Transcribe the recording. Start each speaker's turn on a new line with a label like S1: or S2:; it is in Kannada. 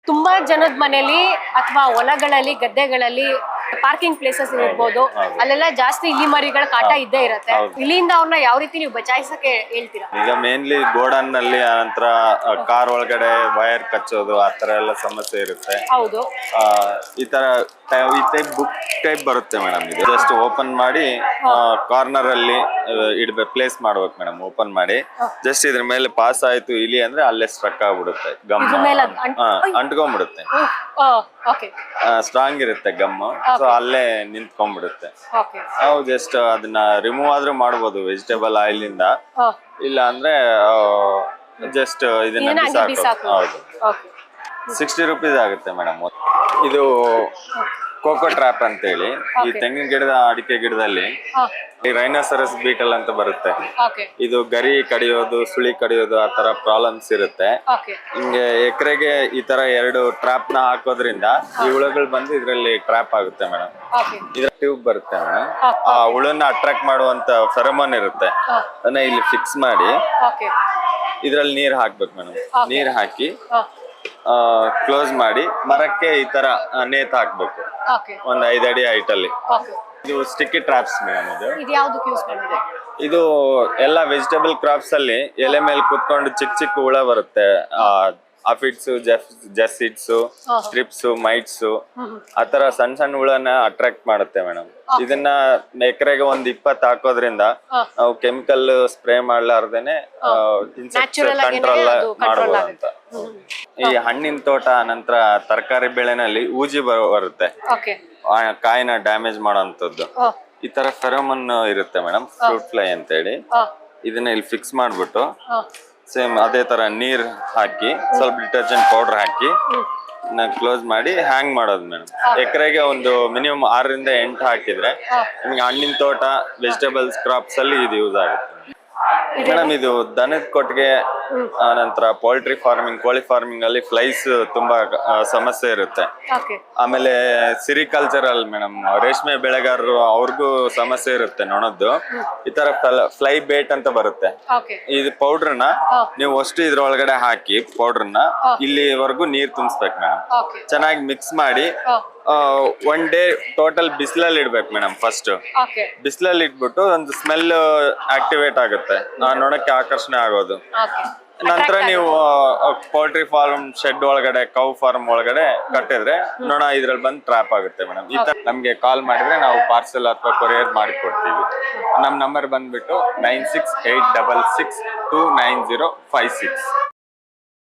S1: ತುಂಬಾ ಜನದ ಮನೆಯಲ್ಲಿ ಅಥವಾ ಹೊಲಗಳಲ್ಲಿ ಗದ್ದೆಗಳಲ್ಲಿ ಪಾರ್ಕಿಂಗ್ ಪ್ಲೇಸಸ್ ಇರ್ಬೋದು, ಅಲ್ಲೆಲ್ಲ ಜಾಸ್ತಿ ಇಲಿ ಮರಿಗಳ ಕಾಟ ಇದ್ದೇ ಇರುತ್ತೆ. ಇಲಿಯಿಂದ ಅವ್ರನ್ನ ಯಾವ ರೀತಿ ನೀವು ಬಚಾಯಿಸಕ್ಕೆ ಹೇಳ್ತೀರಾ?
S2: ಈಗ ಮೇನ್ಲಿ ಗೋಡನ್ ನಲ್ಲಿ ನಂತರ ಕಾರ್ ಒಳಗಡೆ ವೈರ್ ಕಚ್ಚೋದು ಆತರ ಎಲ್ಲ ಸಮಸ್ಯೆ ಇರುತ್ತೆ.
S1: ಹೌದು.
S2: ಈ ಟೈಪ್ ಬುಕ್ ಟೈಪ್ ಬರುತ್ತೆ ಮೇಡಮ್. ಇದು ಜಸ್ಟ್ ಓಪನ್ ಮಾಡಿ ಕಾರ್ನರ್ ಅಲ್ಲಿ ಪ್ಲೇಸ್ ಮಾಡ್ಬೇಕು ಮೇಡಮ್. ಓಪನ್ ಮಾಡಿ ಜಸ್ಟ್ ಇದ್ರ ಮೇಲೆ ಪಾಸ್ ಆಯ್ತು ಇಲಿ ಅಂದ್ರೆ ಅಲ್ಲೇ ಸ್ಟ್ರಕ್ ಆಗ್ಬಿಡುತ್ತೆ. ಗಮ್ ಅಂಟ್ಕೊಂಡ್ಬಿಡುತ್ತೆ. ಸ್ಟ್ರಾಂಗ್ ಇರುತ್ತೆ ಗಮ್. ಸೊ ಅಲ್ಲೇ ನಿಂತ್ಕೊಂಡ್ಬಿಡುತ್ತೆ. ನಾವು ಜಸ್ಟ್ ಅದನ್ನ ರಿಮೂವ್ ಆದ್ರೂ ಮಾಡ್ಬೋದು ವೆಜಿಟೇಬಲ್ ಆಯಿಲ್ ಇಂದ. ಇಲ್ಲ ಅಂದ್ರೆ ಜಸ್ಟ್ ಇದನ್ನ ಬಿಸಾಕೋದು. ಹೌದು. 60 ರೂಪೀಸ್ ಆಗುತ್ತೆ ಮೇಡಮ್. ಇದು ಕೋಕೋ ಟ್ರಾಪ್ ಅಂತ ಹೇಳಿ ಈ ತೆಂಗಿನ ಗಿಡದ ಅಡಿಕೆ ಗಿಡದಲ್ಲಿ ಈ ರೈನೋಸರಸ್ ಬೀಟಲ್ ಅಂತ ಬರುತ್ತೆ. ಇದು ಗರಿ ಕಡಿಯೋದು, ಸುಳಿ ಕಡಿಯೋದು ಆ ತರ ಪ್ರಾಬ್ಲಮ್ಸ್ ಇರುತ್ತೆ. ಹಿಂಗೆ ಎಕರೆಗೆ ಈ ತರ 2 ಟ್ರಾಪ್ ನ ಹಾಕೋದ್ರಿಂದ ಈ ಹುಳುಗಳು ಬಂದು ಇದ್ರಲ್ಲಿ ಟ್ರಾಪ್ ಆಗುತ್ತೆ ಮೇಡಮ್. ಇದ್ರ ಟ್ಯೂಬ್ ಬರುತ್ತೆ ಮೇಡಮ್. ಆ ಹುಳನ್ನ ಅಟ್ರಾಕ್ಟ್ ಮಾಡುವಂತ ಫೆರಮೋನ್ ಇರುತ್ತೆ. ಅದನ್ನ ಇಲ್ಲಿ ಫಿಕ್ಸ್ ಮಾಡಿ ಇದ್ರಲ್ಲಿ ನೀರ್ ಹಾಕ್ಬೇಕು ಮೇಡಮ್. ನೀರ್ ಹಾಕಿ ಕ್ಲೋಸ್ ಮಾಡಿ ಮರಕ್ಕೆ ಈ ತರ ನೇತ್ ಹಾಕ್ಬೇಕು ಒಂದ್ 5 ಅಡಿ ಹೈಟ್ ಅಲ್ಲಿ. ಇದು ಸ್ಟಿಕ್ಕಿ ಟ್ರಾಪ್ಸ್ ಮೇಡಮ್. ಇದು ಎಲ್ಲ ವೆಜಿಟೇಬಲ್ ಕ್ರಾಪ್ಸ್ ಅಲ್ಲಿ ಎಲೆ ಮೇಲೆ ಕುತ್ಕೊಂಡು ಚಿಕ್ಕ ಚಿಕ್ಕ ಹುಳ ಬರುತ್ತೆ. ಅಫಿಡ್ಸ್, ಜೆಸಿಡ್ಸ್, ಸ್ಟ್ರಿಪ್ಸ್, ಮೈಟ್ಸ್ ಆತರ ಸಣ್ಣ ಸಣ್ಣ ಹುಳನ ಅಟ್ರಾಕ್ಟ್ ಮಾಡುತ್ತೆ ಮೇಡಮ್. ಇದನ್ನ ಎಕರೆಗೆ 20 ಹಾಕೋದ್ರಿಂದ ನಾವು ಕೆಮಿಕಲ್ ಸ್ಪ್ರೇ ಮಾಡ್ಲಾರ್ದೇನೆ ಇನ್ಸೆಕ್ಟ್ಸ್ ಕಂಟ್ರೋಲ್ ಮಾಡಬಹುದು ಅಂತ. ಈ ಹಣ್ಣಿನ ತೋಟ ನಂತರ ತರಕಾರಿ ಬೆಳೆನಲ್ಲಿ ಊಜಿ ಬರುತ್ತೆ, ಕಾಯಿನ ಡ್ಯಾಮೇಜ್ ಮಾಡೋಂಥದ್ದು. ಈ ತರ ಫೆರೋಮನ್ ಇರುತ್ತೆ ಮೇಡಮ್, ಫ್ರೂಟ್ ಫ್ಲೈ ಅಂತ ಹೇಳಿ. ಇದನ್ನ ಇಲ್ಲಿ ಫಿಕ್ಸ್ ಮಾಡ್ಬಿಟ್ಟು ಸೇಮ್ ಅದೇ ತರ ನೀರ್ ಹಾಕಿ ಸ್ವಲ್ಪ ಡಿಟರ್ಜೆಂಟ್ ಪೌಡರ್ ಹಾಕಿ ಕ್ಲೋಸ್ ಮಾಡಿ ಹ್ಯಾಂಗ್ ಮಾಡೋದು ಮೇಡಮ್. ಎಕರೆಗೆ ಒಂದು ಮಿನಿಮಮ್ 6 ರಿಂದ 8 ಹಾಕಿದ್ರೆ ನಿಮ್ಗೆ ಹಣ್ಣಿನ ತೋಟ, ವೆಜಿಟೇಬಲ್ಸ್ ಕ್ರಾಪ್ಸ್ ಅಲ್ಲಿ ಇದು ಯೂಸ್ ಆಗುತ್ತೆ ಮೇಡಮ್. ಇದು ದನದ ಕೊಟ್ಟಿಗೆ ನಂತರ ಪೋಲ್ಟ್ರಿ ಫಾರ್ಮಿಂಗ್, ಕೋಳಿ ಫಾರ್ಮಿಂಗ್ ಅಲ್ಲಿ ಫ್ಲೈಸ್ ತುಂಬಾ ಸಮಸ್ಯೆ ಇರುತ್ತೆ. ಆಮೇಲೆ ಸಿರಿಕಲ್ಚರಲ್ ಮೇಡಮ್, ರೇಷ್ಮೆ ಬೆಳೆಗಾರರು ಅವ್ರಿಗೂ ಸಮಸ್ಯೆ ಇರುತ್ತೆ ನೊಣದ್ದು. ಈ ತರ ಫ್ಲೈ ಬೇಟ್ ಅಂತ ಬರುತ್ತೆ. ಇದು ಪೌಡ್ರನ್ನ ನೀವು ಅಷ್ಟು ಇದ್ರೊಳಗಡೆ ಹಾಕಿ ಪೌಡ್ರನ್ನ ಇಲ್ಲಿವರೆಗೂ ನೀರ್ ತುಂಬಿಸ್ಬೇಕು ಮೇಡಮ್. ಚೆನ್ನಾಗಿ ಮಿಕ್ಸ್ ಮಾಡಿ 1 ಡೇ ಟೋಟಲ್ ಬಿಸಿಲಲ್ಲಿ ಇಡ್ಬೇಕು ಮೇಡಮ್. ಫಸ್ಟ್ ಬಿಸಿಲಲ್ಲಿ ಇಟ್ಬಿಟ್ಟು ಒಂದು ಸ್ಮೆಲ್ ಆಕ್ಟಿವೇಟ್ ಆಗುತ್ತೆ, ನೊಣಕ್ಕೆ ಆಕರ್ಷಣೆ ಆಗೋದು. ನಂತರ ನೀವು ಪೋಲ್ಟ್ರಿ ಫಾರ್ಮ್ ಶೆಡ್ ಒಳಗಡೆ, ಕೌ ಫಾರ್ಮ್ ಒಳಗಡೆ ಕಟ್ಟಿದ್ರೆ ನೊಣ ಇದ್ರಲ್ಲಿ ಬಂದು ಟ್ರಾಪ್ ಆಗುತ್ತೆ ಮೇಡಮ್. ಈ ತರ ನಮ್ಗೆ ಕಾಲ್ ಮಾಡಿದ್ರೆ ನಾವು ಪಾರ್ಸೆಲ್ ಅಥವಾ ಕೊರಿಯರ್ ಮಾಡಿ ಕೊಡ್ತೀವಿ. ನಮ್ ನಂಬರ್ ಬಂದ್ಬಿಟ್ಟು 9686629056.